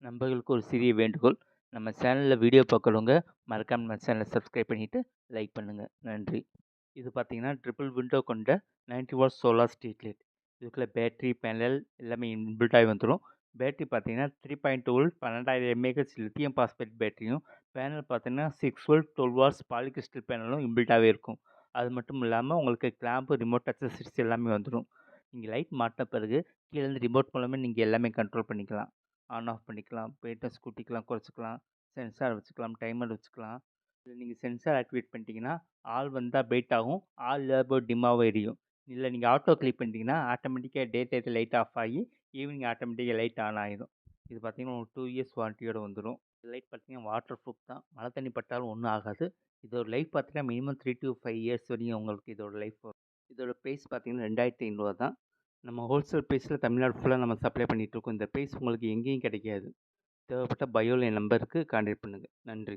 நண்பர்களுக்கு ஒரு சிறிய வேண்டுகோள். நம்ம சேனல்ல வீடியோ பார்க்குறவங்க, மறக்காம நம்ம சேனல சப்ஸ்கிரைப் பண்ணிட்டு, லைக் பண்ணுங்க. நன்றி. இது பார்த்தீங்கன்னா, ட்ரிபிள் விண்டோ கொண்ட 90 வாட்ஸ் சோலார் ஸ்ட்ரீட் லைட். இதுக்குள்ள பேட்டரி, பேனல் எல்லாமே இன்பில்ட் ஆகி வந்துரும். பேட்டரி பார்த்தீங்கன்னா, 3.2 வோல்ட் 12,000 எம்ஏஹெச் லித்தியம் பாஸ்பேட் பேட்டரியும், பேனல் பார்த்தீங்கன்னா 6 வோல்ட் 12 வாட்ஸ் பாலிகிறிஸ்டல் பேனலும் இன்பில்ட்டாவே இருக்கும். அது மட்டும் இல்லாம உங்களுக்கு கிளாம்பு, ரிமோட் அக்சஸரீஸ் எல்லாமே வந்துரும். நீங்க லைட் மாட்டுன பிறகு, கீழ இருந்து ரிமோட் மூலமே நீங்க எல்லாமே கண்ட்ரோல் பண்ணிக்கலாம். ஆன், ஆஃப் பண்ணிக்கலாம். பிரைட்னஸ் கூட்டிக்கலாம், குறைச்சுக்கலாம். சென்சார் வச்சுக்கலாம், டைமர் வச்சுக்கலாம். இதில நீங்க சென்சார் ஆக்டிவேட் பண்ணிட்டீங்கன்னா, ஆல் வந்தா பிரைட் ஆகும். ஆல் இல்லாதபோது டிம்மாவும் எரியும். இல்ல நீங்க ஆட்டோ கிளிக் பண்ணிட்டீங்கன்னா, ஆட்டோமேட்டிக்கா டே டயத்துல லைட் ஆஃப் ஆகி, ஈவினிங் ஆட்டோமேட்டிக்கா லைட் ஆன் ஆயிரும். இது பார்த்தீங்கன்னா, உங்களுக்கு 2 இயர்ஸ் வாரண்டியோட வந்துரும். லைட் பார்த்தீங்கன்னா, வாட்டர் ப்ரூஃப் தான். மழை தண்ணி பட்டாலும் ஒண்ணும் ஆகாது. இதோட லைஃப் பார்த்தீங்கன்னா, மினிமம் 3 டூ 5 இயர்ஸ் வரையும் உங்களுக்கு இதோட லைஃப் வரும். இதோட பிரைஸ் பார்த்தீங்கன்னா, ரூ. 2,500 தான். நம்ம ஹோல்சேல் பிரைஸ்ல தமிழ்நாடு ஃபுல்லா நம்ம சப்ளை பண்ணிட்டு இருக்கோம். இந்த பிரைஸ் உங்களுக்கு எங்கேயும் கிடைக்காது. தேவைப்பட்ட பயோல என் நம்பருக்கு கான்டாக்ட் பண்ணுங்க. நன்றி.